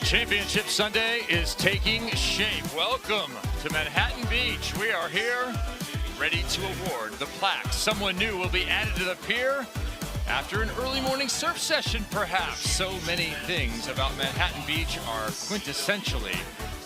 Championship Sunday is taking shape. Welcome to Manhattan Beach. We are here ready to award the plaque. Someone new will be added to the pier after an early morning surf session, perhaps. So many things about Manhattan Beach are quintessentially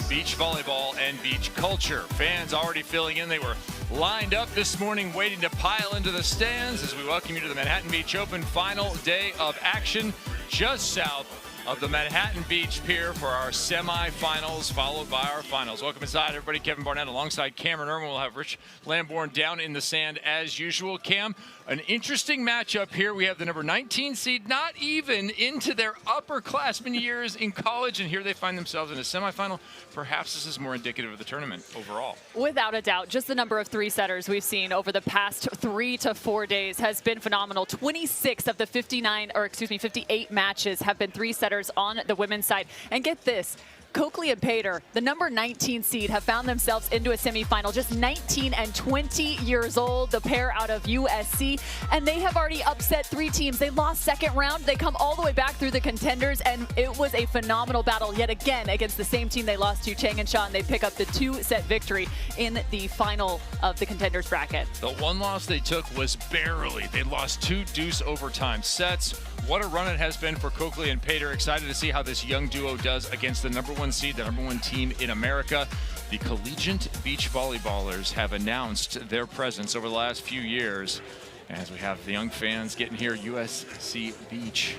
beach volleyball and beach culture. Fans already filling in. They were lined up this morning waiting to pile into the stands as we welcome you to the Manhattan Beach Open final day of action just south of the Manhattan Beach Pier for our semifinals, followed by our finals. Welcome inside, everybody. Kevin Barnett alongside Cameron Irwin. We'll have Rich Lamborn down in the sand as usual. Cam, an interesting matchup here. We have the number 19 seed, not even into their upperclassmen years in college, and here they find themselves in a semifinal. Perhaps this is more indicative of the tournament overall. Without a doubt, just the number of three-setters we've seen over the past 3 to 4 days has been phenomenal. 26 of the 58 matches have been three-setters on the women's side. And get this, Coakley and Pater, the number 19 seed, have found themselves into a semifinal, just 19 and 20 years old, the pair out of USC, and they have already upset 3 teams. They lost second round, they come all the way back through the contenders, and it was a phenomenal battle yet again against the same team they lost to, Chang and Shaw. They pick up the 2-set victory in the final of the contenders bracket. The one loss they took was barely. They lost 2 deuce overtime sets. What a run it has been for Coakley and Pater. Excited to see how this young duo does against the number 1 seed, the number 1 team in America. The collegiate beach volleyballers have announced their presence over the last few years. As we have the young fans getting here, USC Beach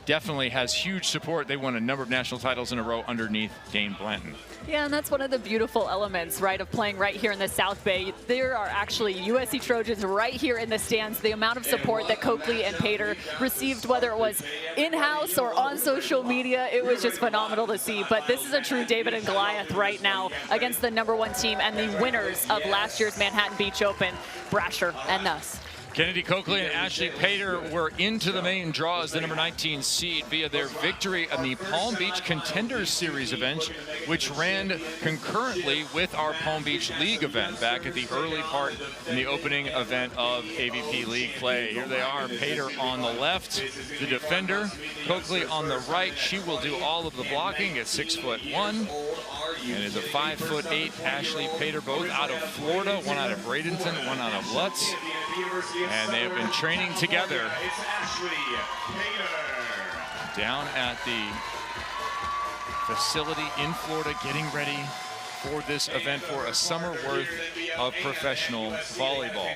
definitely has huge support. They won a number of national titles in a row underneath Dane Blanton. Yeah, and that's one of the beautiful elements, right, of playing right here in the South Bay. There are actually USC Trojans right here in the stands. The amount of support that Coakley and Pater received, whether it was in-house or on social media, it was just phenomenal to see. But this is a true David and Goliath right now against the number 1 team and the winners of last year's Manhattan Beach Open, Brasher and Nuss. Kennedy Coakley and Ashley Pater were into the main draw as the number 19 seed via their victory in the Palm Beach Contenders Series event, which ran concurrently with our Palm Beach League event back at the early part in the opening event of AVP League play. Here they are, Pater on the left, the defender, Coakley on the right. She will do all of the blocking at 6'1", and is a 5'8". Ashley Pater, both out of Florida, one out of Bradenton, one out of Lutz. And they have been training together down at the facility in Florida, getting ready for this event for a summer worth of professional volleyball.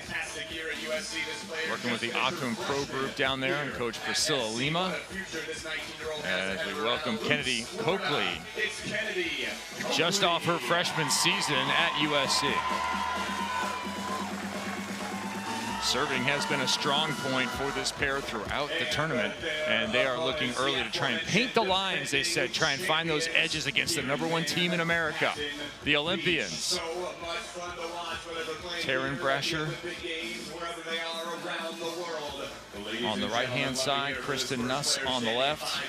Working with the Akum Pro Group down there and Coach Priscilla Lima as we welcome Kennedy Coakley, just off her freshman season at USC. Serving has been a strong point for this pair throughout the tournament, and they are looking early to try and paint the lines, they said, try and find those edges against the number 1 team in America, the Olympians. Taryn Brasher on the right-hand side, Kristen Nuss on the left.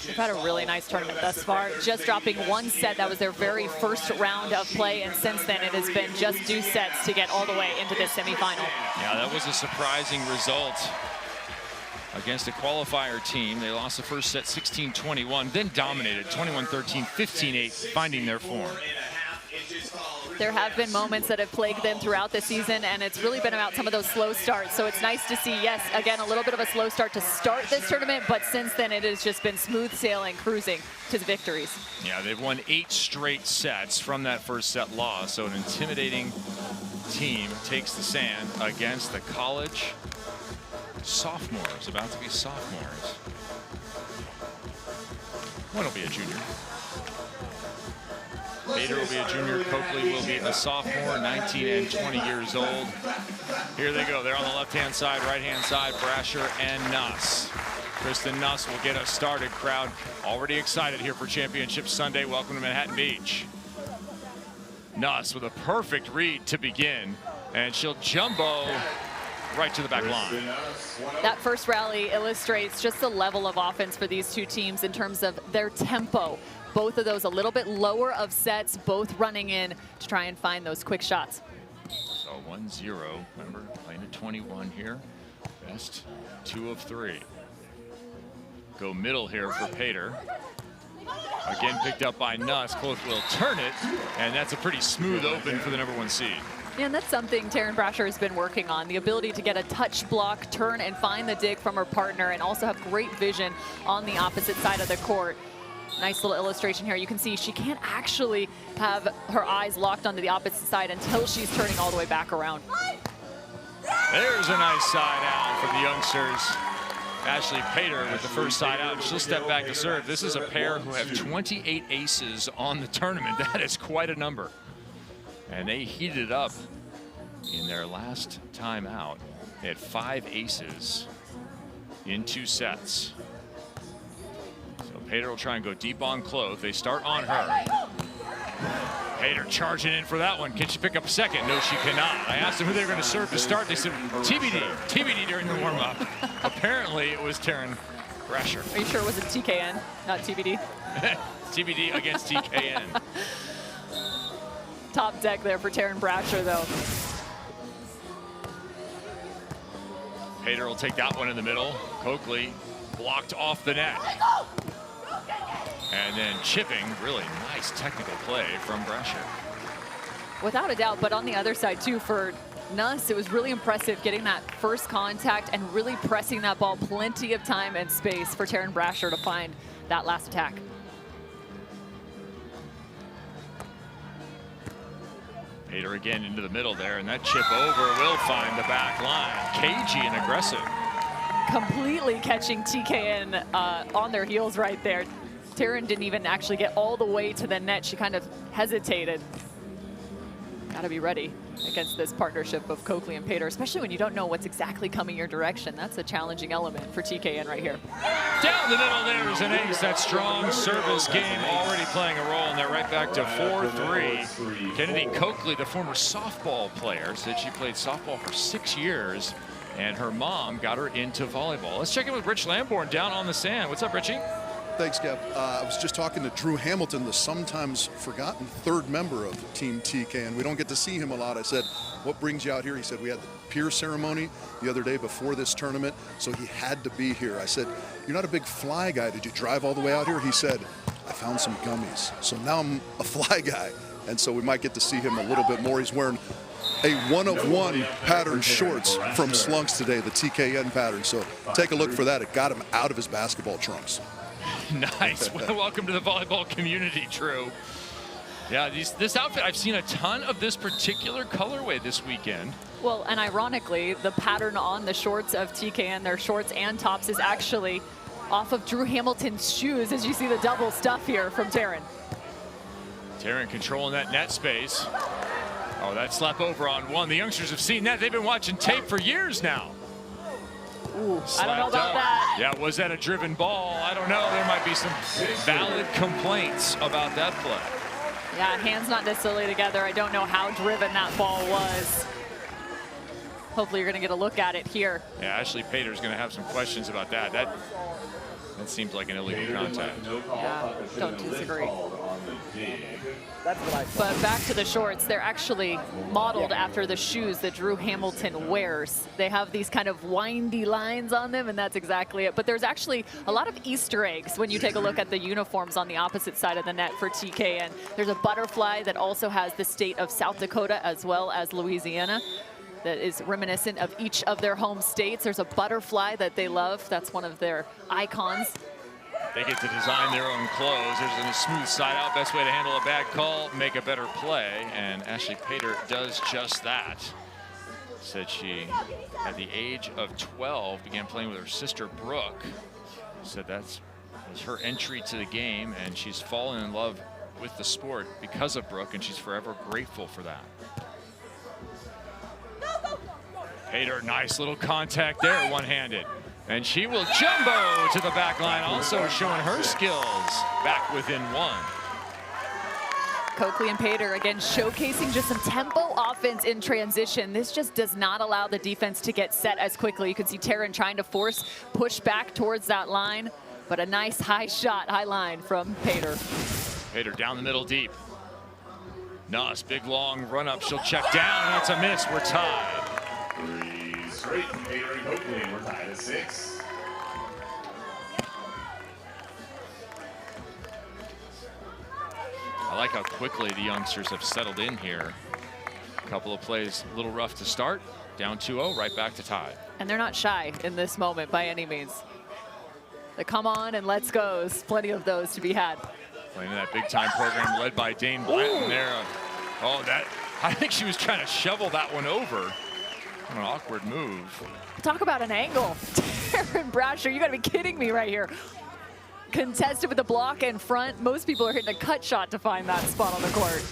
They've had a really nice tournament thus far, just dropping 1 set. That was their very first round of play, and since then it has been just deuce sets to get all the way into this semifinal. Yeah, that was a surprising result against a qualifier team. They lost the first set 16-21, then dominated 21-13, 15-8, finding their form. There have been moments that have plagued them throughout the season, and it's really been about some of those slow starts. So it's nice to see, yes, again, a little bit of a slow start to start this tournament, but since then it has just been smooth sailing, cruising to the victories. Yeah, they've won 8 straight sets from that first set loss. So an intimidating team takes the sand against the college sophomores, about to be sophomores. One will be a junior. Pater will be a junior, Coakley will be a sophomore, 19 and 20 years old. Here they go, they're on the left-hand side, right-hand side, Brasher and Nuss. Kristen Nuss will get us started. Crowd already excited here for Championship Sunday. Welcome to Manhattan Beach. Nuss with a perfect read to begin, and she'll jumbo right to the back line. That first rally illustrates just the level of offense for these 2 teams in terms of their tempo. Both of those a little bit lower of sets, both running in to try and find those quick shots. So 1-0, remember, playing at 21 here. Best 2 of 3. Go middle here for Pater. Again picked up by Nuss. Coakley will turn it, and that's a pretty smooth open for the #1 seed. Yeah, and that's something Taryn Brasher has been working on, the ability to get a touch block, turn, and find the dig from her partner, and also have great vision on the opposite side of the court. Nice little illustration here. You can see she can't actually have her eyes locked onto the opposite side until she's turning all the way back around. There's a nice side out from the youngsters. Ashley Pater with the first side out. She'll step back to serve. This is a pair who have 28 aces on the tournament. That is quite a number. And they heated up in their last time out. They had 5 aces in 2 sets. So Pater will try and go deep on Clove. They start on her. Pater charging in for that one. Can she pick up a second? No, she cannot. I asked them who they were going to serve to start. They said TBD during the warm-up. Apparently, it was Taryn Brasher. Are you sure it was a TKN, not TBD? TBD against TKN. Top deck there for Taryn Brasher, though. Pater will take that one in the middle. Coakley blocked off the net. And then chipping, really nice technical play from Brasher. Without a doubt, but on the other side too for Nuss, it was really impressive getting that first contact and really pressing that ball plenty of time and space for Taryn Brasher to find that last attack. Pater again into the middle there, and that chip over will find the back line. Cagey and aggressive. Completely catching TKN on their heels right there. Taryn didn't even actually get all the way to the net. She kind of hesitated. Got to be ready against this partnership of Coakley and Pater, especially when you don't know what's exactly coming your direction. That's a challenging element for TKN right here. Down the middle, there's an ace. That strong service game already playing a role, and they're right back to 4-3. Kennedy Coakley, the former softball player, said she played softball for 6 years, and her mom got her into volleyball. Let's check in with Rich Lamborn down on the sand. What's up, Richie? Thanks, Kev. I was just talking to Drew Hamilton, the sometimes forgotten 3rd member of Team TK, and we don't get to see him a lot. I said, what brings you out here? He said, we had the pier ceremony the other day before this tournament, so he had to be here. I said, you're not a big fly guy. Did you drive all the way out here? He said, I found some gummies. So now I'm a fly guy, and so we might get to see him a little bit more. He's wearing a 1-of-1 pattern shorts from Slunks today, the TKN pattern. So take a look for that. It got him out of his basketball trunks. Nice. Well, welcome to the volleyball community, Drew. Yeah, this outfit, I've seen a ton of this particular colorway this weekend. Well, and ironically, the pattern on the shorts of TKN, their shorts and tops, is actually off of Drew Hamilton's shoes, as you see the double stuff here from Taryn. Taryn controlling that net space. Oh, that slap over on one. The youngsters have seen that. They've been watching tape for years now. Ooh, I don't know about that. Yeah, was that a driven ball? I don't know. There might be some valid complaints about that play. Yeah, hands not necessarily together. I don't know how driven that ball was. Hopefully you're going to get a look at it here. Yeah, Ashley Pater's going to have some questions about that. That seems like an illegal contact. Yeah, don't disagree. But back to the shorts, they're actually modeled after the shoes that Drew Hamilton wears. They have these kind of windy lines on them, and that's exactly it. But there's actually a lot of Easter eggs when you take a look at the uniforms on the opposite side of the net for TKN. There's a butterfly that also has the state of South Dakota as well as Louisiana that is reminiscent of each of their home states. There's a butterfly that they love. That's one of their icons. They get to design their own clothes. There's a smooth side out. Best way to handle a bad call, make a better play. And Ashley Pater does just that. Said she, at the age of 12, began playing with her sister Brooke. Said that was her entry to the game, and she's fallen in love with the sport because of Brooke, and she's forever grateful for that. Pater, nice little contact there, one-handed. And she will jumbo to the back line, also showing her skills back within one. Coakley and Pater, again, showcasing just some tempo offense in transition. This just does not allow the defense to get set as quickly. You can see Taryn trying to push back towards that line, but a nice high shot, high line from Pater. Pater down the middle deep. Nuss, big long run up. She'll check down, and that's a miss. We're tied. 3 straight from Pater and Coakley, and we're tied at 6. like how quickly the youngsters have settled in here. A couple of plays, a little rough to start. Down 2-0, right back to tie. And they're not shy in this moment by any means. The come on and let's go's, plenty of those to be had. Playing in that big time program led by Dane Blanton there. Oh, I think she was trying to shovel that one over. An awkward move. Talk about an angle. Taryn Brasher, you gotta be kidding me right here. Contested with the block in front. Most people are hitting a cut shot to find that spot on the court.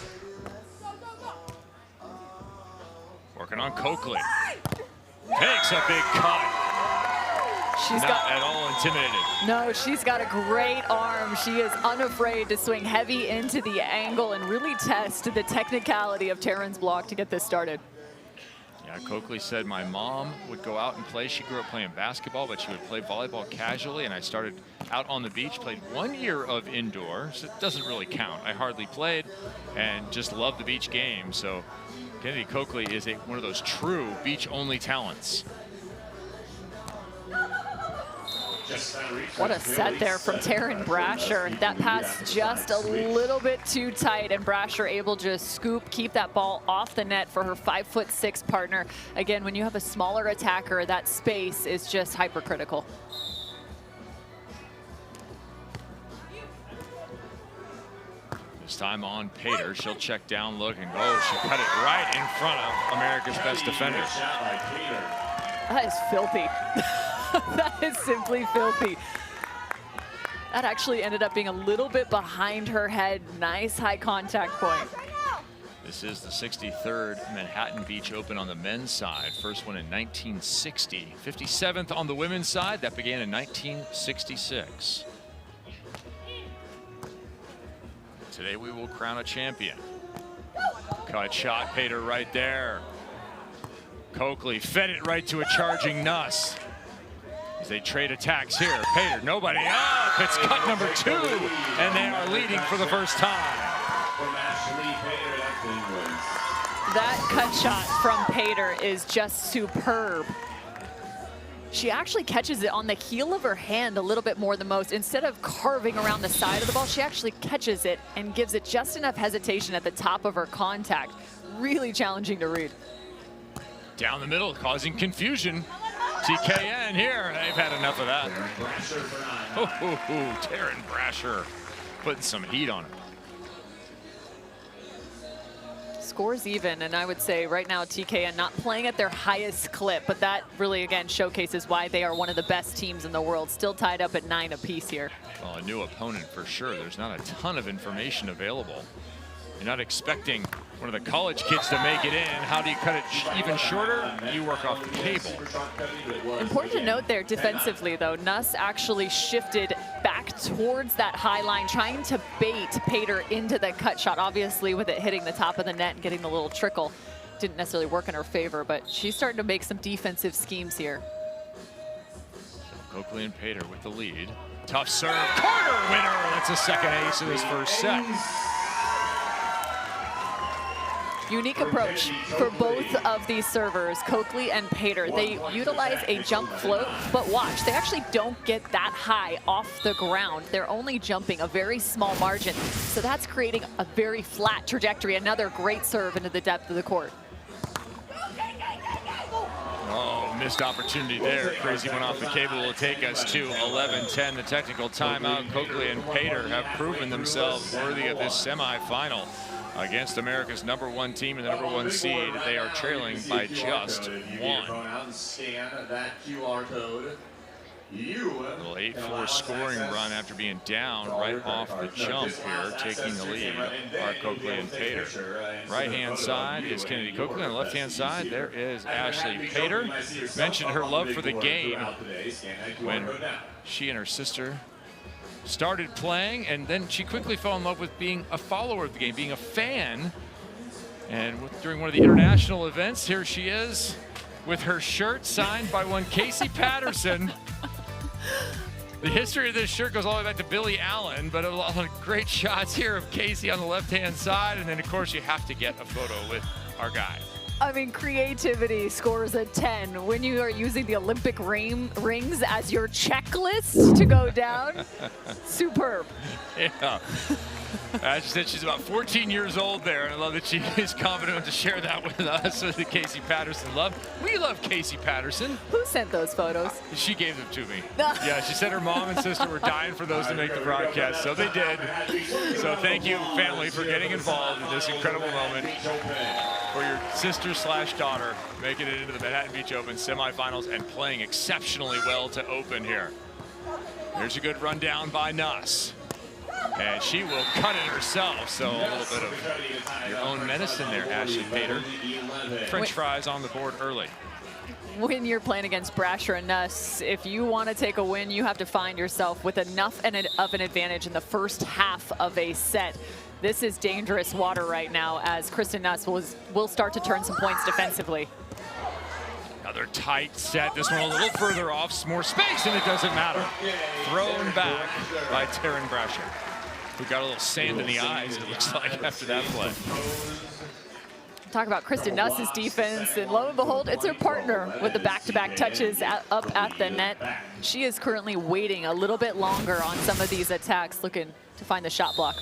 Working on Coakley. Takes a big cut. She's Not at all intimidated. No, she's got a great arm. She is unafraid to swing heavy into the angle and really test the technicality of Taryn's block to get this started. Yeah, Coakley said my mom would go out and play. She grew up playing basketball, but she would play volleyball casually, and I started out on the beach, played 1 year of indoor, so it doesn't really count. I hardly played and just loved the beach game. So Kennedy Coakley is one of those true beach-only talents. What a set there from Taryn Brasher. That pass just a little bit too tight, and Brasher able to scoop, keep that ball off the net for her 5'6" partner. Again, when you have a smaller attacker, that space is just hypercritical. This time on Pater, she'll check down, look, and go. She cut it right in front of America's best defender. That is filthy. That is simply filthy. That actually ended up being a little bit behind her head. Nice high contact point. This is the 63rd Manhattan Beach Open on the men's side. First one in 1960. 57th on the women's side. That began in 1966. Today we will crown a champion. Cut shot, Pater right there. Coakley fed it right to a charging Nuss. As they trade attacks here, Pater, nobody up. It's cut number 2, and they are leading for the first time. That cut shot from Pater is just superb. She actually catches it on the heel of her hand a little bit more than most. Instead of carving around the side of the ball, she actually catches it and gives it just enough hesitation at the top of her contact. Really challenging to read. Down the middle, causing confusion. TKN here, they've had enough of that. Taryn Brasher putting some heat on her. Scores even, and I would say right now TKN not playing at their highest clip, but that really again showcases why they are one of the best teams in the world. Still tied up at 9 apiece here. Well, a new opponent for sure. There's not a ton of information available. You're not expecting one of the college kids to make it in. How do you cut it even shorter? You work off the cable. Important to note there defensively though, Nuss actually shifted back towards that high line, trying to bait Pater into the cut shot. Obviously with it hitting the top of the net and getting the little trickle, didn't necessarily work in her favor, but she's starting to make some defensive schemes here. Coakley and Pater with the lead. Tough serve, corner winner. That's a second ace of this first set. Unique approach for both of these servers, Coakley and Pater. They utilize a jump float, but watch, they actually don't get that high off the ground. They're only jumping a very small margin. So that's creating a very flat trajectory. Another great serve into the depth of the court. Oh, missed opportunity there. Crazy one off the cable will take us to 11-10. The technical timeout. Coakley and Pater have proven themselves worthy of this semifinal. Against America's #1 team and the #1 seed, they are trailing by just 1. Little 8-4 scoring run after being down right off the jump here, taking the lead are Coakley and Pater. Right-hand side is Kennedy Coakley. On the left-hand side, there is Ashley Pater. Mentioned her love for the game when she and her sister started playing, and then she quickly fell in love with being a follower of the game, being a fan. And during one of the international events, here she is with her shirt signed by one Casey Patterson. The history of this shirt goes all the way back to Billy Allen, but a lot of great shots here of Casey on the left-hand side. And then, of course, you have to get a photo with our guy. I mean, creativity scores a 10 when you are using the Olympic rings as your checklist to go down. Superb. Yeah. She said she's about 14 years old there, and I love that she is confident to share that with us, with the Casey Patterson love. We love Casey Patterson. Who sent those photos? She gave them to me. Yeah, she said her mom and sister were dying for those to make the broadcast, so they did. So thank you, family, for getting involved in this incredible moment for your sister/daughter making it into the Manhattan Beach Open semifinals and playing exceptionally well to open here. There's a good rundown by Nuss. And she will cut it herself, so a little bit of your own medicine there, Ashley Pater. French fries on the board early. When you're playing against Brasher and Nuss, if you want to take a win, you have to find yourself with enough of an advantage in the first half of a set. This is dangerous water right now as Kristen Nuss will start to turn some points defensively. Another tight set. This one a little further off, some more space, and it doesn't matter. Thrown back by Taryn Brasher, who got a little sand in the eyes, it looks like, after that play. Talk about Kristen Nuss's defense, and lo and behold, it's her partner with the back-to-back touches up at the net. She is currently waiting a little bit longer on some of these attacks, looking to find the shot block.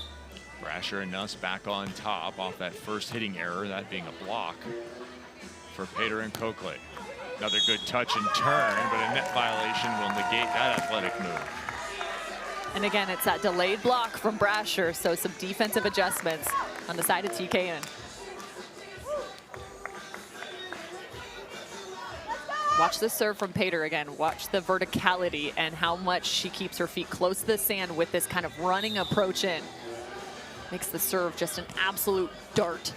Brasher and Nuss back on top off that first hitting error, that being a block for Pater and Coakley. Another good touch and turn, but a net violation will negate that athletic move. And again, it's that delayed block from Brasher, so some defensive adjustments on the side of TKN. Watch the serve from Pater again. Watch the verticality and how much she keeps her feet close to the sand with this kind of running approach in. Makes the serve just an absolute dart.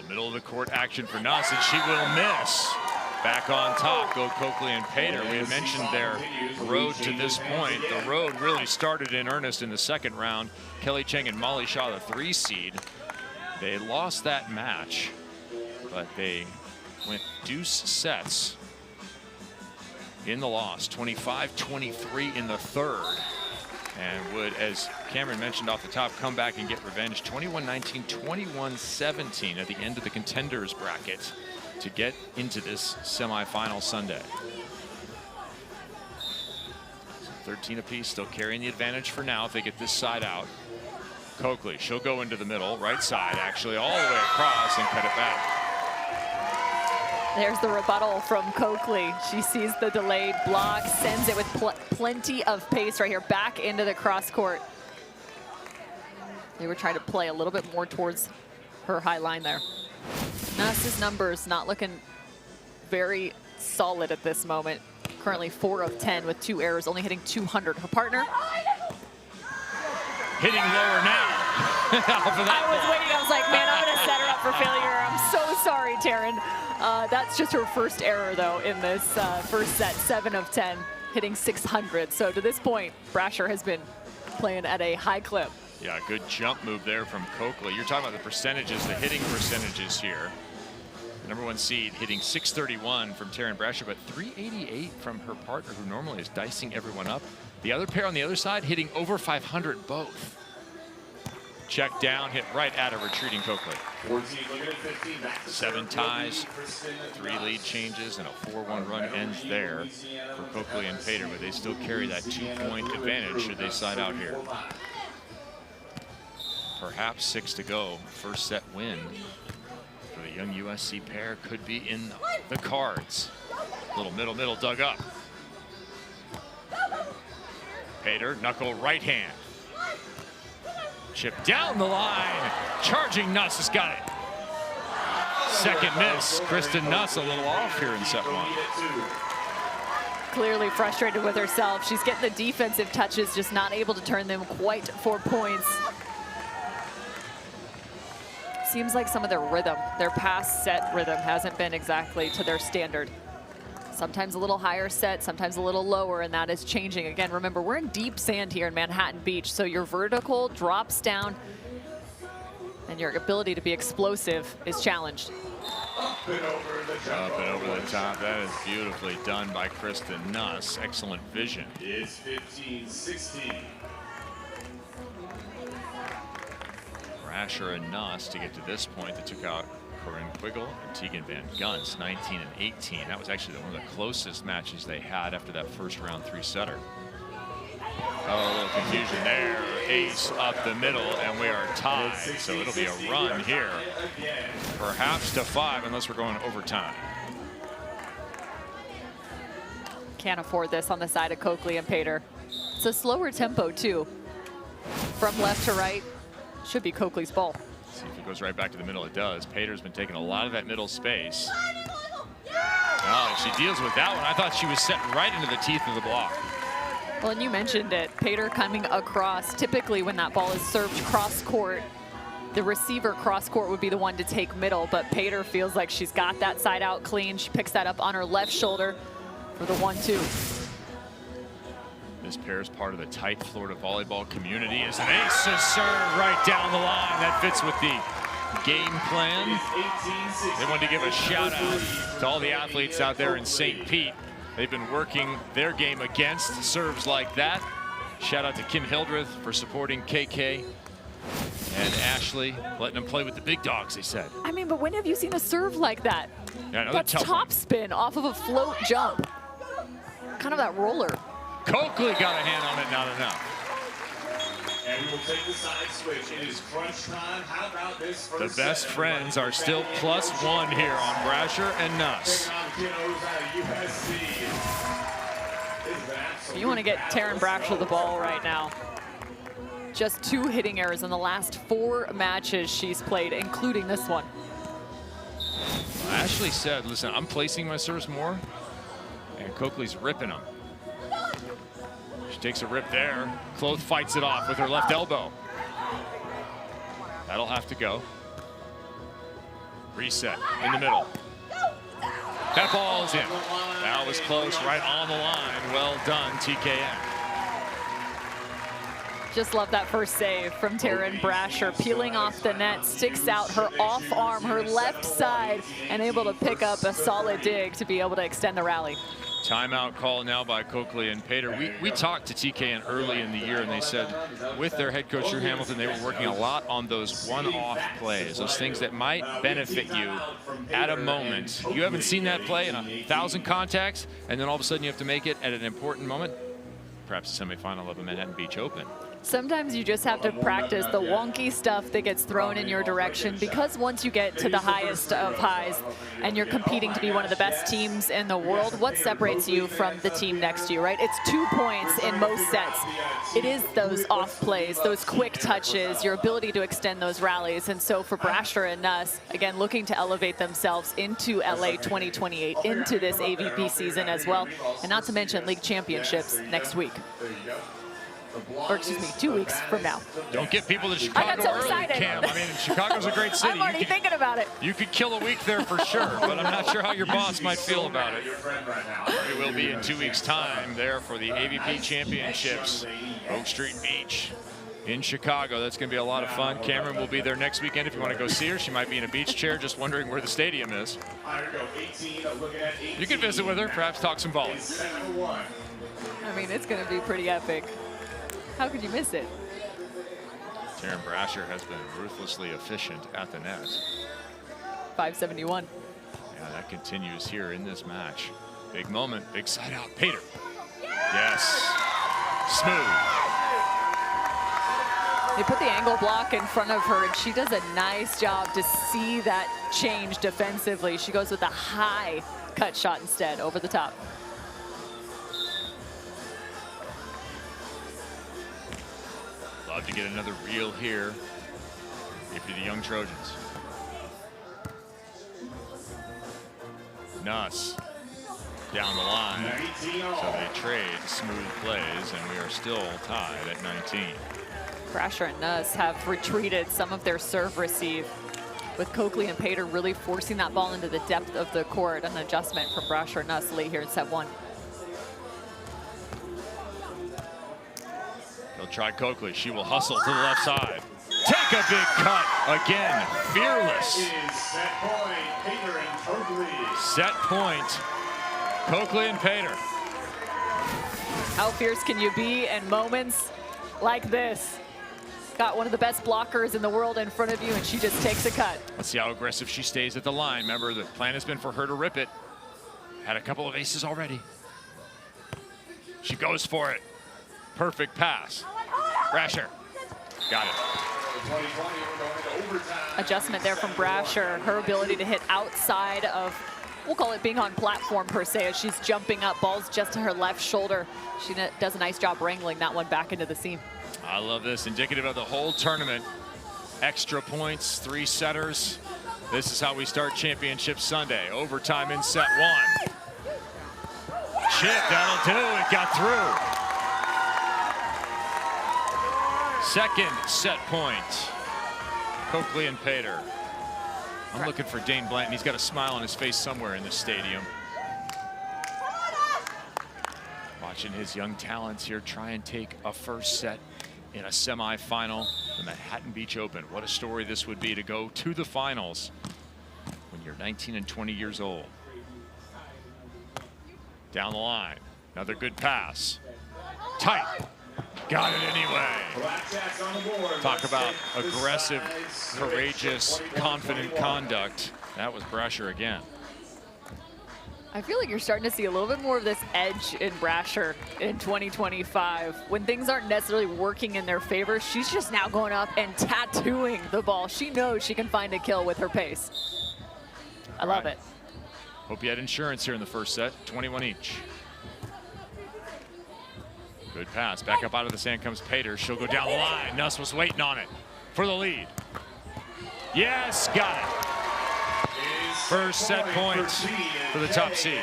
Middle of the court action for Nuss, and she will miss. Back on top go Coakley and Pater. We had mentioned their road to this point. The road really started in earnest in the second round. Kelly Cheng and Molly Shaw, the 3 seed. They lost that match, but they went deuce sets in the loss, 25-23 in the third. And would, as Cameron mentioned off the top, come back and get revenge. 21-19, 21-17 at the end of the contenders bracket to get into this semifinal Sunday. 13 apiece, still carrying the advantage for now if they get this side out. Coakley, she'll go into the middle, right side actually, all the way across and cut it back. There's the rebuttal from Coakley. She sees the delayed block, sends it with plenty of pace right here, back into the cross court. They were trying to play a little bit more towards her high line there. Nuss's numbers not looking very solid at this moment. Currently 4 of 10 with 2 errors, only hitting 200. Her partner hitting lower now. I was waiting, I was like, man, I'm gonna set her up for failure. I'm so sorry, Taryn. That's just her first error though in this first set, 7 of 10, hitting 600. So to this point, Brasher has been playing at a high clip. Yeah, good jump move there from Coakley. You're talking about the percentages, the hitting percentages here. The #1 seed hitting 631 from Taryn Brasher, but 388 from her partner, who normally is dicing everyone up. The other pair on the other side hitting over 500 both. Check down, hit right at a retreating Coakley. 7 ties, 3 lead changes, and a 4-1 run ends there for Coakley and Pater, but they still carry that 2-point advantage should they side out here. Perhaps 6 to go. First set win for the young USC pair could be in the cards. Little middle dug up. Pater, knuckle right hand. Chip down the line. Charging Nuss has got it. Second miss. Kristen Nuss a little off here in set 1. Clearly frustrated with herself. She's getting the defensive touches, just not able to turn them quite for points. Seems like some of their rhythm, their past set rhythm hasn't been exactly to their standard. Sometimes a little higher set, sometimes a little lower, and that is changing. Again, remember, we're in deep sand here in Manhattan Beach, so your vertical drops down and your ability to be explosive is challenged. Up and over the top. That is beautifully done by Kristen Nuss. Excellent vision. It's 15-16. Brasher and Nuss to get to this point. That took out Corinne Quiggle and Tegan Van Gunst, 19 and 18. That was actually one of the closest matches they had after that first round 3-setter. Oh, a little confusion there. Ace up the middle, and we are tied. So it'll be a run here, perhaps to 5, unless we're going overtime. Can't afford this on the side of Coakley and Pater. It's a slower tempo, too. From left to right, should be Coakley's ball. See if it goes right back to the middle. It does. Pater's been taking a lot of that middle space. Oh, she deals with that one. I thought she was set right into the teeth of the block. Well, and you mentioned it, Pater coming across. Typically when that ball is served cross court, the receiver cross court would be the one to take middle, but Pater feels like she's got that side out clean. She picks that up on her left shoulder for the 1-2. This pair is part of the tight Florida volleyball community. As an ace is served right down the line. That fits with the game plan. They wanted to give a shout out to all the athletes out there in St. Pete. They've been working their game against serves like that. Shout out to Kim Hildreth for supporting KK and Ashley, letting them play with the big dogs, they said. I mean, but when have you seen a serve like that? Yeah, that's top spin off of a float jump. Kind of that roller. Coakley got a hand on it, not enough. And we will take the side switch. It is crunch time. How about this first The best set? friends are still +1 here on Brasher and Nuss. You want to get Taryn Brasher the ball right now. Just 2 hitting errors in the last 4 matches she's played, including this one. Ashley said, listen, I'm placing my serves more, and Coakley's ripping them. She takes a rip there. Cloth fights it off with her left elbow. That'll have to go. Reset in the middle. That ball is in. That was close, right on the line. Well done, TKN. Just love that first save from Taryn Brasher, peeling off the net, sticks out her off arm, her left side, and able to pick up a solid dig to be able to extend the rally. Timeout call now by Coakley and Pater. We talked to TKN early in the year, and they said with their head coach, Drew Hamilton, they were working a lot on those one-off plays, those things that might benefit you at a moment. You haven't seen that play in 1,000 contacts, and then all of a sudden you have to make it at an important moment. Perhaps the semifinal of a Manhattan Beach Open. Sometimes you just have to practice the wonky stuff that gets thrown in your direction, because once you get to the highest of highs and you're competing to be one of the best teams in the world, what separates you from the team next to you, right? It's 2 points in most sets. It is those off plays, those quick touches, your ability to extend those rallies. And so for Brasher and Nuss, again, looking to elevate themselves into LA 2028, into this AVP season as well, and not to mention league championships next week. Or excuse me, 2 weeks from now. Don't get people to Chicago I got so early, excited. Cam. I mean, Chicago's a great city. I'm already thinking about it. You could kill a week there for sure, but I'm not sure how your boss might feel about it. We will be in 2 weeks' time there for the AVP Championships, Oak Street Beach in Chicago. That's going to be a lot of fun. Cameron will be there next weekend if you want to go see her. She might be in a beach chair just wondering where the stadium is. You can visit with her, perhaps talk some volley. I mean, it's going to be pretty epic. How could you miss it? Taryn Brasher has been ruthlessly efficient at the net. 571. Yeah, that continues here in this match. Big moment, big side out. Pater. Yes. Smooth. They put the angle block in front of her, and she does a nice job to see that change defensively. She goes with a high cut shot instead, over the top. Love to get another reel here. Give you the young Trojans. Nuss down the line. So they trade smooth plays, and we are still tied at 19. Brasher and Nuss have retreated some of their serve receive, with Coakley and Pater really forcing that ball into the depth of the court. An adjustment from Brasher and Nuss late here in set 1. He'll try Coakley. She will hustle to the left side. Take a big cut. Again, fearless. Set point, Pater and Coakley. Set point, Coakley and Pater. How fierce can you be in moments like this? got one of the best blockers in the world in front of you, and she just takes a cut. Let's see how aggressive she stays at the line. Remember, the plan has been for her to rip it. Had a couple of aces already. She goes for it. Perfect pass. Brasher. Got it. Adjustment there from Brasher. Her ability to hit outside of, we'll call it being on platform per se, as she's jumping up. Ball's just to her left shoulder. She does a nice job wrangling that one back into the seam. I love this. Indicative of the whole tournament. Extra points, 3 setters. This is how we start Championship Sunday. Overtime in set 1. Chip, that'll do. It got through. Second set point. Coakley and Pater. I'm looking for Dane Blanton. He's got a smile on his face somewhere in the stadium. Watching his young talents here try and take a first set in a semifinal, the Manhattan Beach Open. What a story this would be to go to the finals when you're 19 and 20 years old. Down the line, another good pass. Tight, got it anyway. Talk about aggressive, courageous, confident conduct. That was Brasher again. I feel like you're starting to see a little bit more of this edge in Brasher in 2025. When things aren't necessarily working in their favor, she's just now going up and tattooing the ball. She knows she can find a kill with her pace. I love it. Hope you had insurance here in the first set, 21 each. Good pass, back up out of the sand comes Pater. She'll go down the line. Nuss was waiting on it for the lead. Yes, got it. First set points for the top seed.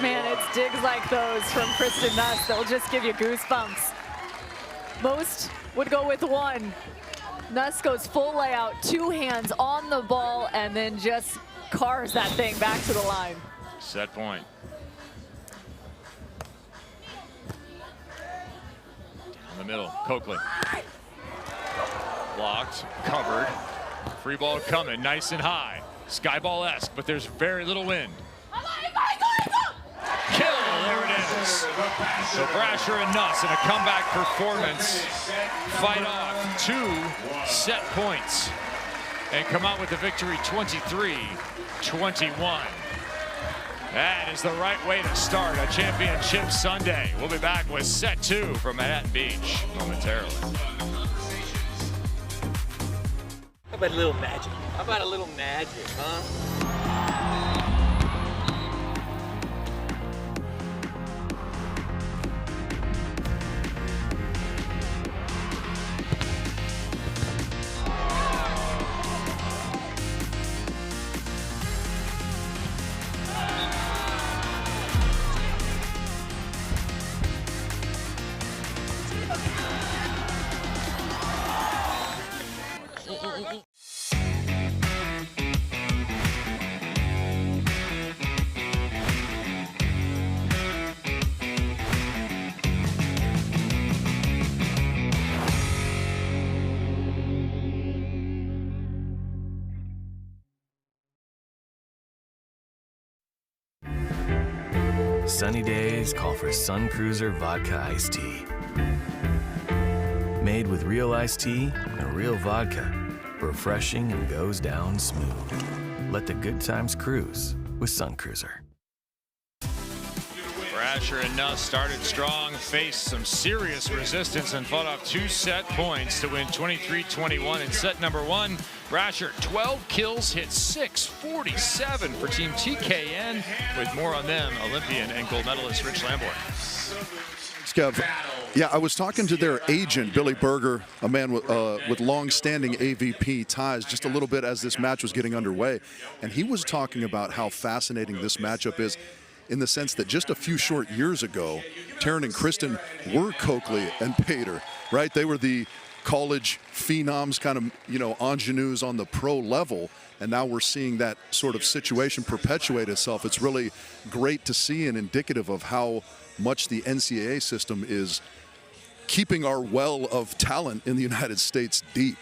Man, it's digs like those from Kristen Nuss that'll just give you goosebumps. Most would go with one. Nuss goes full layout, 2 hands on the ball, and then just cars that thing back to the line. Set point. Down the middle, Coakley. Blocked, covered. Free ball coming, nice and high. Skyball-esque, but there's very little wind. Kill, there it is. So Brasher and Nuss in a comeback performance fight off 2 set points and come out with the victory 23-21. That is the right way to start a championship Sunday. We'll be back with set 2 from Manhattan Beach momentarily. How about a little magic? How about a little magic, huh? Sunny days call for Sun Cruiser Vodka Iced Tea. Made with real iced tea and real vodka. Refreshing and goes down smooth. Let the good times cruise with Sun Cruiser. Brasher and Nuss started strong, faced some serious resistance, and fought off 2 set points to win 23-21 in set number 1. Brasher, 12 kills, hit 647 for Team TKN. With more on them, Olympian and gold medalist Rich Lamborn. Skev, yeah, I was talking to their agent, Billy Berger, a man with long-standing AVP ties, just a little bit as this match was getting underway. And he was talking about how fascinating this matchup is, in the sense that just a few short years ago, Taryn and Kristen were Coakley and Pater, right? They were the college phenoms, kind of, you know, ingenues on the pro level, and now we're seeing that sort of situation perpetuate itself. It's really great to see and indicative of how much the NCAA system is keeping our well of talent in the United States deep.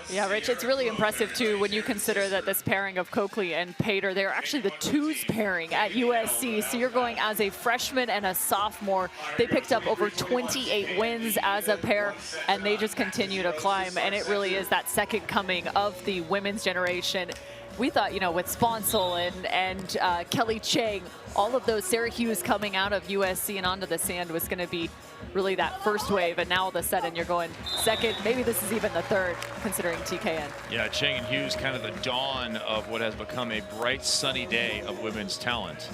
Yeah, Rich, it's really impressive, too, when you consider that this pairing of Coakley and Pater, they're actually the twos pairing at USC. So you're going as a freshman and a sophomore. They picked up over 28 wins as a pair, and they just continue to climb. And it really is that second coming of the women's generation. We thought, you know, with Sponsel and Kelly Chang, all of those Syracuse coming out of USC and onto the sand was going to be really that first wave, and now all of a sudden you're going second. Maybe this is even the third, considering TKN. Yeah, Chang and Hughes, kind of the dawn of what has become a bright, sunny day of women's talent.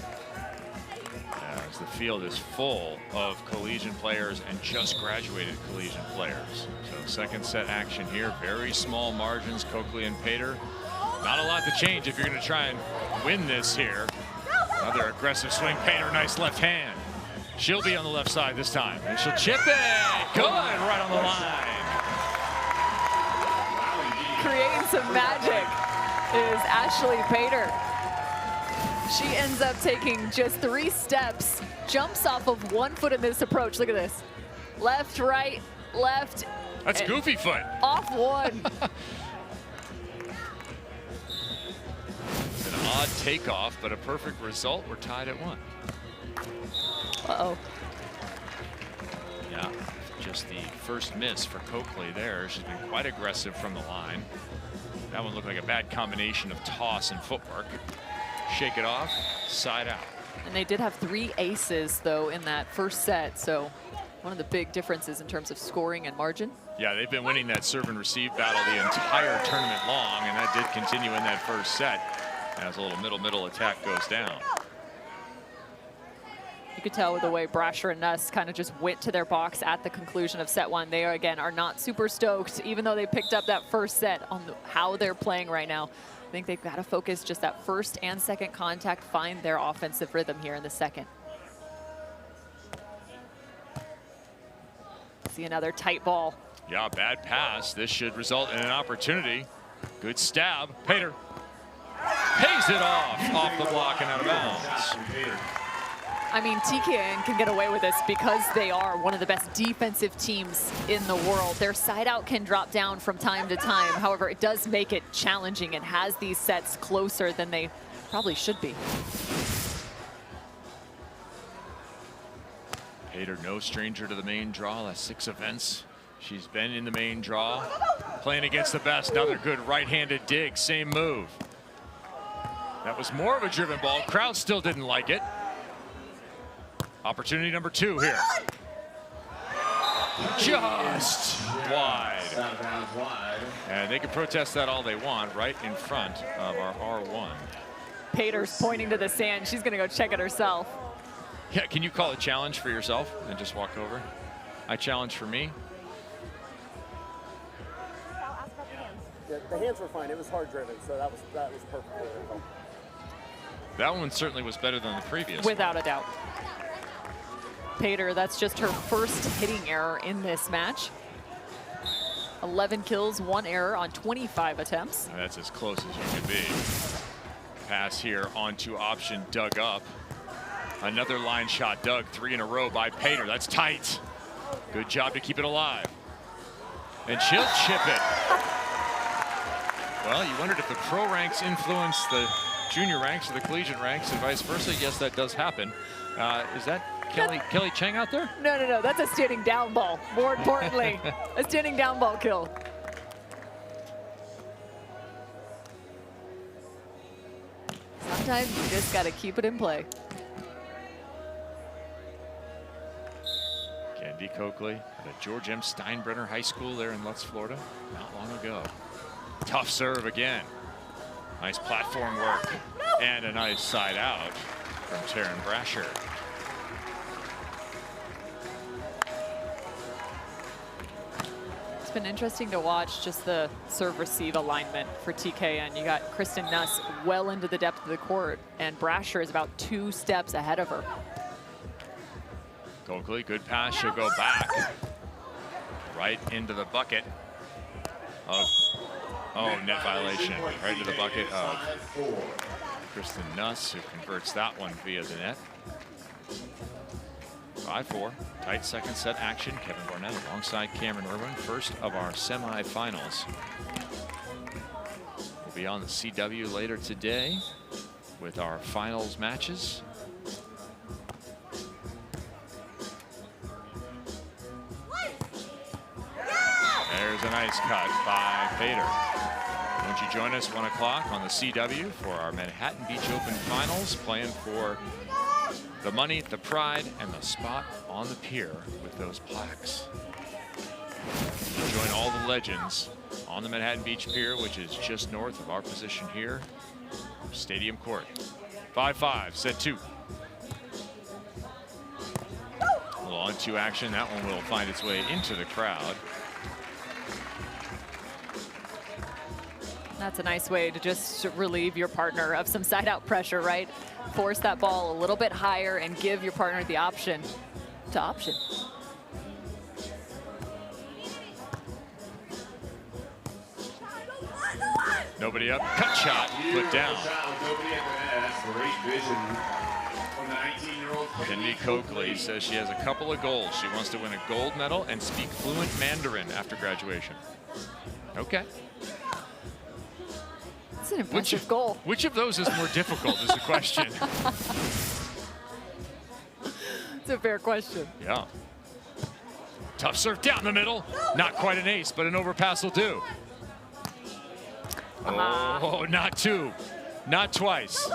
As the field is full of collegiate players and just graduated collegiate players. So second set action here, very small margins, Coakley and Pater. Not a lot to change if you're going to try and win this here. Another aggressive swing. Pater, nice left hand. She'll be on the left side this time, and she'll chip it. Good, right on the line. Creating some magic is Ashley Pater. She ends up taking just 3 steps, jumps off of 1 foot in this approach. Look at this. Left, right, left. That's goofy foot. Off 1. Odd takeoff, but a perfect result. We're tied at 1. Uh-oh. Yeah, just the first miss for Coakley there. She's been quite aggressive from the line. That one looked like a bad combination of toss and footwork. Shake it off, side out. And they did have 3 aces, though, in that first set. So one of the big differences in terms of scoring and margin. Yeah, they've been winning that serve and receive battle the entire tournament long, and that did continue in that first set as a little middle attack goes down. You could tell with the way Brasher and Nuss kind of just went to their box at the conclusion of set 1. They, again, are not super stoked, even though they picked up that first set, on how they're playing right now. I think they've got to focus just that first and second contact, find their offensive rhythm here in the second. See another tight ball. Yeah, bad pass. This should result in an opportunity. Good stab. Pater pays it off the block and out of bounds. I mean, TKN can get away with this because they are one of the best defensive teams in the world. Their side out can drop down from time to time. However, it does make it challenging and has these sets closer than they probably should be. Pater, no stranger to the main draw. Last 6 events, she's been in the main draw. Playing against the best. Another good right-handed dig. Same move. That was more of a driven ball. Crowd still didn't like it. Opportunity number 2 here. Just wide. And they can protest that all they want right in front of our R1. Pater's pointing to the sand. She's going to go check it herself. Yeah, can you call a challenge for yourself and just walk over? I challenge for me. Yeah, the hands were fine. It was hard driven, so that was perfect. That one certainly was better than the previous. Without a doubt. Pater, that's just her first hitting error in this match. 11 kills, 1 error on 25 attempts. And that's as close as you can be. Pass here onto option, dug up. Another line shot dug, 3 in a row by Pater. That's tight. Good job to keep it alive. And she'll chip it. Well, you wondered if the pro ranks influence the junior ranks or the collegiate ranks and vice versa. Yes, that does happen. Is that Kelly Chang out there? No. That's a standing down ball. More importantly, a standing down ball kill. Sometimes you just got to keep it in play. Candy Coakley at George M. Steinbrenner High School there in Lutz, Florida, not long ago. Tough serve again. Nice platform work. And a nice side out from Taryn Brasher. It's been interesting to watch just the serve-receive alignment for TKN. You got Kristen Nuss well into the depth of the court, and Brasher is about 2 steps ahead of her. Coakley, good pass, she'll go back. Right into the bucket of, net violation. Right into the bucket of Kristen Nuss, who converts that one via the net. 5-4, tight second set action. Kevin Barnett alongside Cameron Irwin, first of our semifinals. We'll be on the CW later today with our finals matches. There's a nice cut by Pater. Won't you join us 1 o'clock on the CW for our Manhattan Beach Open Finals, playing for the money, the pride, and the spot on the pier with those plaques. You join all the legends on the Manhattan Beach Pier, which is just north of our position here, Stadium Court. 5-5, set 2. A little on-2 action. That one will find its way into the crowd. That's a nice way to just relieve your partner of some side-out pressure, right? Force that ball a little bit higher and give your partner the option to option. Nobody up, cut shot, put down. Great vision from the 19-year-old. Cindy Coakley says she has a couple of goals. She wants to win a gold medal and speak fluent Mandarin after graduation. Okay. It's an impressive goal. Which of those is more difficult is the question. It's a fair question. Yeah. Tough serve down the middle. Not quite an ace, but an overpass will do. Oh, not two. Not twice.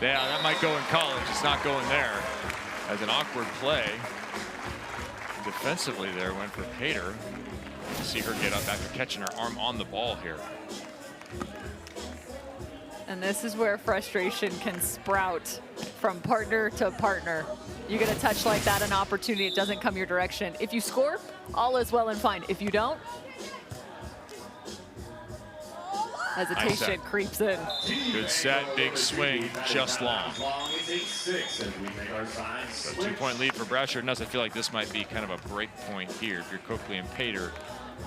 Yeah, that might go in college. It's not going there. As an awkward play. Defensively there went for Pater. See her get up after catching her arm on the ball here. And this is where frustration can sprout from partner to partner. You get a touch like that, an opportunity, it doesn't come your direction. If you score, all is well and fine. If you don't, hesitation creeps in. Good set, big swing, just long. So 2-point lead for Brasher. Nuss, I feel like this might be kind of a break point here. If you're Coakley and Pater,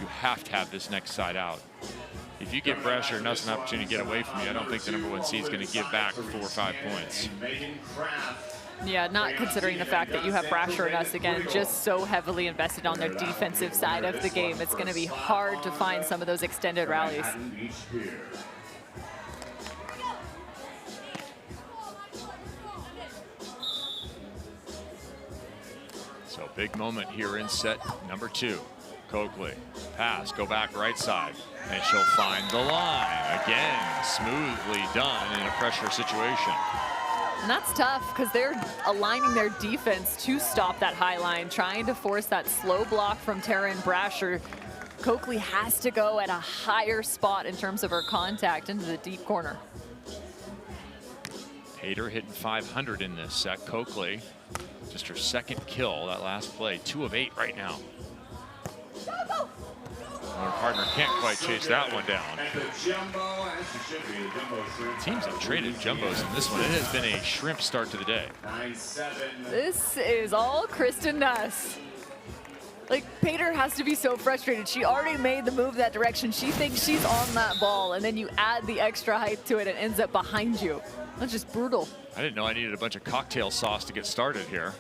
you have to have this next side out. If you give Brasher Nuss an opportunity to get away from you, I don't think the #1 seed is going to give back 4 or 5 points. Yeah, not considering the fact that you have Brasher and Nuss, again, just so heavily invested on their defensive side of the game. It's going to be hard to find some of those extended rallies. So big moment here in set number 2. Coakley, pass, go back right side, and she'll find the line. Again, smoothly done in a pressure situation. And that's tough because they're aligning their defense to stop that high line, trying to force that slow block from Tara and Brasher. Coakley has to go at a higher spot in terms of her contact into the deep corner. Pater hitting 500 in this set. Coakley, just her second kill that last play. 2 of 8 right now. Our partner can't quite chase that one down. Teams have traded jumbos in this one. It has been a shrimp start to the day. This is all Kristen Nuss. Like, Pater has to be so frustrated. She already made the move that direction. She thinks she's on that ball, and then you add the extra height to it and it ends up behind you. That's just brutal. I didn't know I needed a bunch of cocktail sauce to get started here.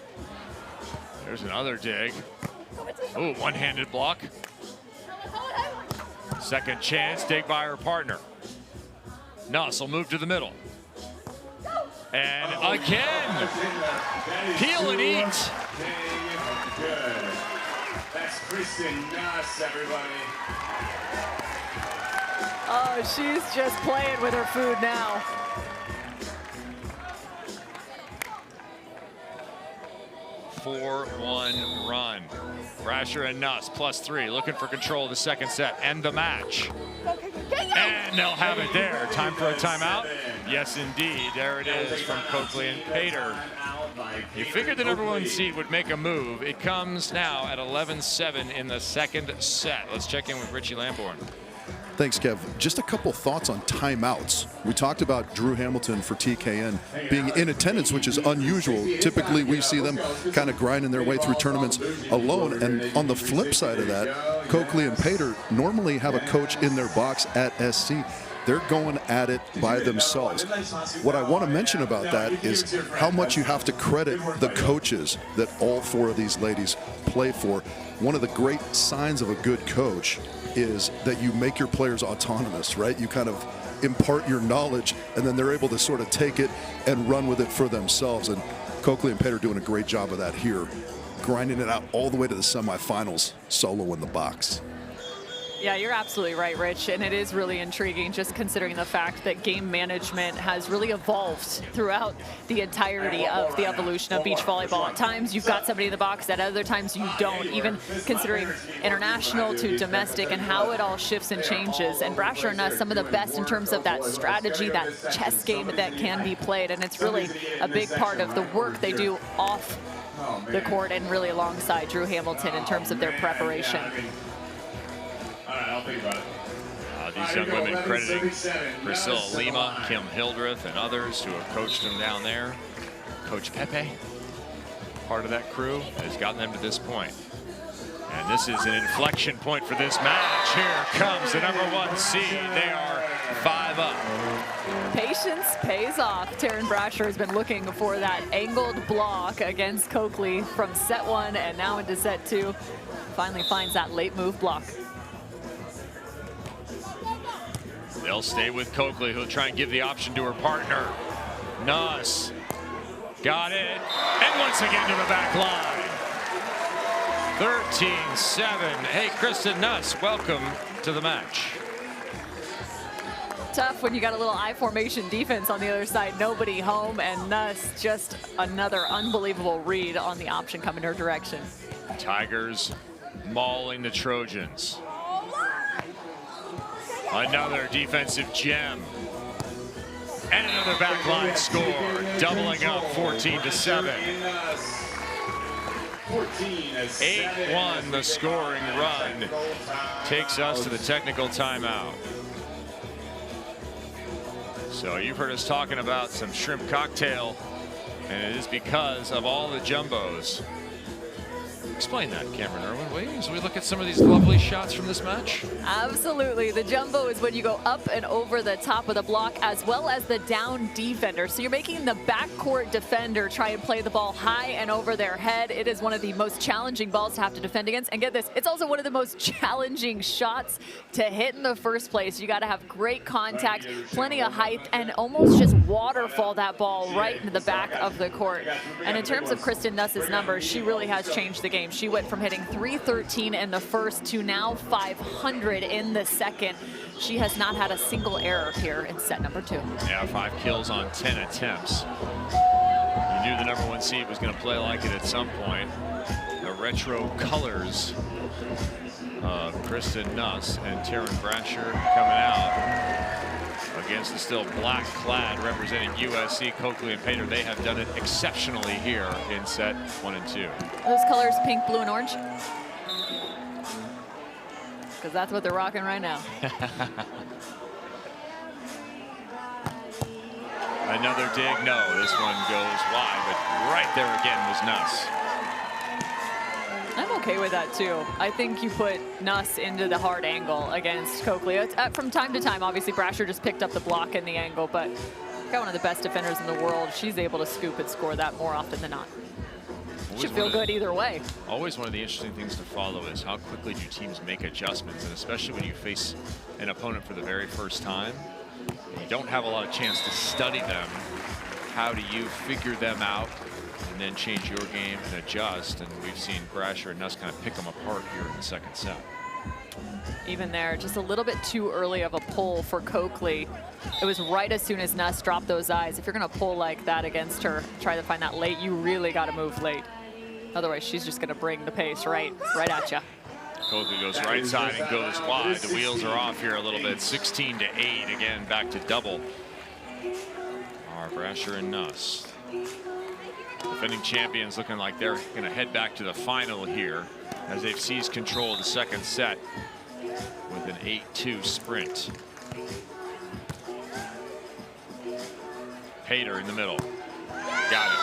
There's another dig. Oh, one-handed block. Second chance, dig by her partner. Nuss will move to the middle. And again, peel and eat. That's Kristen Nuss, everybody. Oh, she's just playing with her food now. Four-one run. Brasher and Nuss +3, looking for control of the second set and the match. And they'll have it there. Time for a timeout? Yes, indeed. There it is from Coakley and Pater. You figured the #1 seed would make a move. It comes now at 11-7 in the second set. Let's check in with Richie Lamborn. Thanks, Kev. Just a couple thoughts on timeouts. We talked about Drew Hamilton for TKN being in attendance, which is unusual. Typically, we see them kind of grinding their way through tournaments alone. And on the flip side of that, Coakley and Pater normally have a coach in their box at SC. They're going at it by themselves. What I want to mention about that is how much you have to credit the coaches that all 4 of these ladies play for. One of the great signs of a good coach is that you make your players autonomous, right? You kind of impart your knowledge, and then they're able to sort of take it and run with it for themselves. And Coakley and Pater doing a great job of that here, grinding it out all the way to the semifinals, solo in the box. Yeah, you're absolutely right, Rich, and it is really intriguing just considering the fact that game management has really evolved throughout the entirety of the evolution of beach volleyball. At times you've got somebody in the box, at other times you don't, even considering international to domestic and how it all shifts and changes. And Brasher and Nuss, some of the best in terms of that strategy, that chess game that can be played, and it's really a big part of the work they do off the court and really alongside Drew Hamilton in terms of their preparation. I'll think about it. These young women crediting Priscilla Lima, Kim Hildreth, and others who have coached them down there. Coach Pepe, part of that crew, has gotten them to this point. And this is an inflection point for this match. Here comes the #1 seed. They are 5 up. Patience pays off. Taryn Brasher has been looking for that angled block against Coakley from set 1 and now into set 2. Finally finds that late move block. They'll stay with Coakley, who'll try and give the option to her partner. Nuss got it, and once again to the back line. 13-7. Hey, Kristen Nuss, welcome to the match. Tough when you got a little I formation defense on the other side, nobody home, and Nuss just another unbelievable read on the option coming her direction. Tigers mauling the Trojans. Another defensive gem. And another backline score, doubling up 14-7. 8-1 the scoring run takes us to the technical timeout. So you've heard us talking about some shrimp cocktail, and it is because of all the jumbos. Explain that, Cameron Irwin, will you, as we look at some of these lovely shots from this match? Absolutely. The jumbo is when you go up and over the top of the block as well as the down defender. So you're making the backcourt defender try and play the ball high and over their head. It is one of the most challenging balls to have to defend against. And get this, it's also one of the most challenging shots to hit in the first place. You got to have great contact, plenty of height, and almost just waterfall that ball right into the back of the court. And in terms of Kristen Nuss's numbers, she really has changed the game. She went from hitting 313 in the first to now 500 in the second. She has not had a single error here in set number 2. Yeah, 5 kills on 10 attempts. You knew the #1 seed was going to play like it at some point. The retro colors of Kristen Nuss and Taryn Brasher coming out against the still black-clad representing USC, Coakley and Pater. They have done it exceptionally here in set 1 and 2. Those colors, pink, blue, and orange? Because that's what they're rocking right now. Another dig, no, this one goes wide, but right there again was Nuss. I'm okay with that too. I think you put Nuss into the hard angle against Coakley. It's, from time to time, obviously Brasher just picked up the block and the angle, but got one of the best defenders in the world. She's able to scoop and score that more often than not. Should feel good either way. Always one of the interesting things to follow is how quickly do teams make adjustments, and especially when you face an opponent for the very first time, and you don't have a lot of chance to study them. How do you figure them out and then change your game and adjust? And we've seen Brasher and Nuss kind of pick them apart here in the second set. Even there, just a little bit too early of a pull for Coakley. It was right as soon as Nuss dropped those eyes. If you're going to pull like that against her, try to find that late, you really got to move late. Otherwise, she's just going to bring the pace right at you. Coakley goes right side and goes wide. The wheels are off here a little bit. 16-8, again, back to double. Are Brasher and Nuss. Defending champions looking like they're going to head back to the final here as they've seized control of the second set with an 8-2 sprint. Pater in the middle. Got it.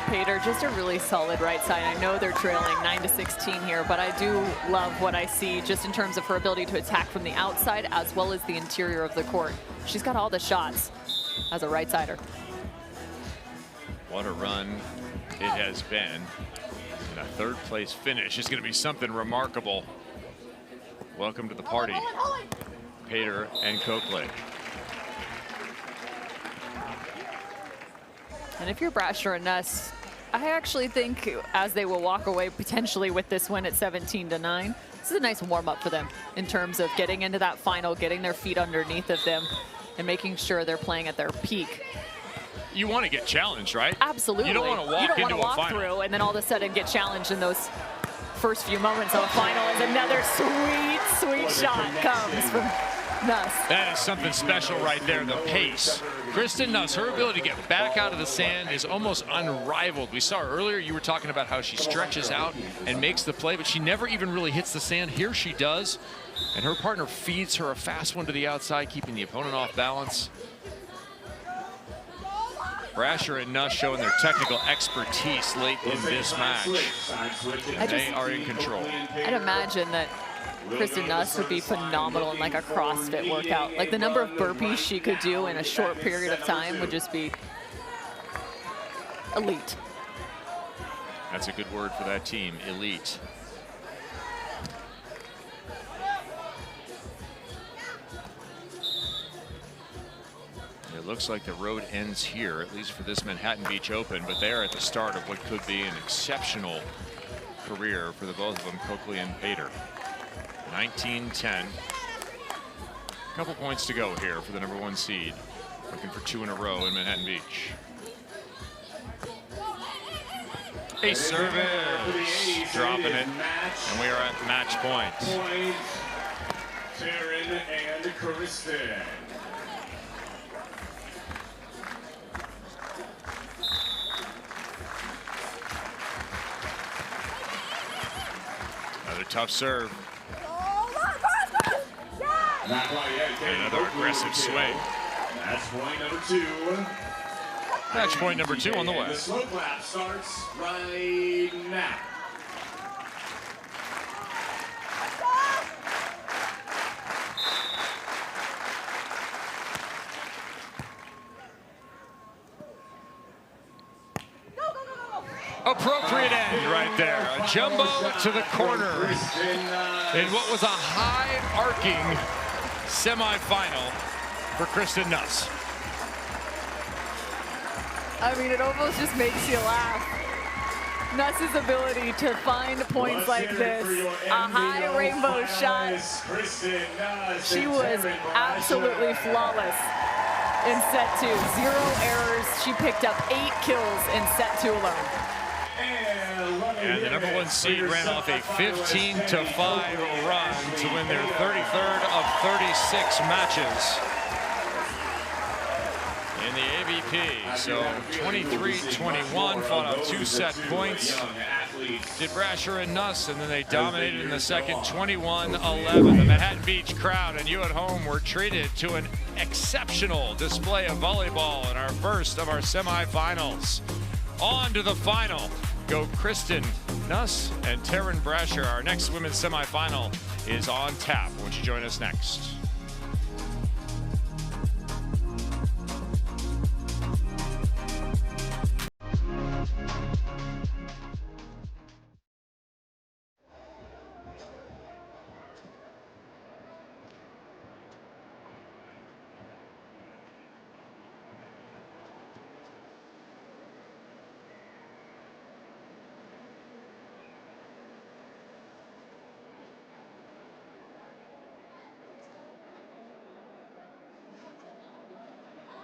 Pater, just a really solid right side. I know they're trailing 9-16 here, but I do love what I see just in terms of her ability to attack from the outside as well as the interior of the court. She's got all the shots as a right-sider. What a run it has been. And a third-place finish is going to be something remarkable. Welcome to the party. Pater and Coakley. And if you're Brasher and Nuss, I actually think as they will walk away potentially with this win at 17-9, this is a nice warm-up for them in terms of getting into that final, getting their feet underneath of them, and making sure they're playing at their peak. You want to get challenged, right? Absolutely. You don't want to walk into a final through and then all of a sudden get challenged in those first few moments of the final as another sweet, sweet shot comes from Nuss. That is something special right there, the pace. Kristen Nuss, her ability to get back out of the sand is almost unrivaled. We saw her earlier, you were talking about how she stretches out and makes the play, but she never even really hits the sand. Here she does, and her partner feeds her a fast one to the outside, keeping the opponent off balance. Brasher and Nuss showing their technical expertise late in this match. And they are in control. I'd imagine that Kristen Nuss would be phenomenal in like a CrossFit workout. Like the number of burpees she could do in a short period of time would just be elite. That's a good word for that team, elite. It looks like the road ends here, at least for this Manhattan Beach Open, but they are at the start of what could be an exceptional career for the both of them, Coakley and Pater. 19-10. A couple points to go here for the #1 seed. Looking for 2 in a row in Manhattan Beach. A service, dropping it, and we are at match point. Taryn and Kristen. Another tough serve. Not quite yet. Another aggressive swing. Match point number 2. Match point number 2 on the way. The slow clap starts right now. Appropriate end right there. A jumbo to the corner in what was a high-arcing semifinal for Kristen Nuss. I mean, it almost just makes you laugh. Nuss's ability to find points like this, a high rainbow shot. She was absolutely flawless in set 2. 0 errors. She picked up 8 kills in set 2 alone. And the #1 seed ran off a 15-5 run to win their 33rd of 36 matches in the AVP. So 23-21, fought out 2 set points. Did Brasher and Nuss, and then they dominated in the second, 21-11. The Manhattan Beach crowd and you at home were treated to an exceptional display of volleyball in our first of our semifinals. On to the final go Kristen Nuss and Taryn Brasher. Our next women's semifinal is on tap. Won't you join us next?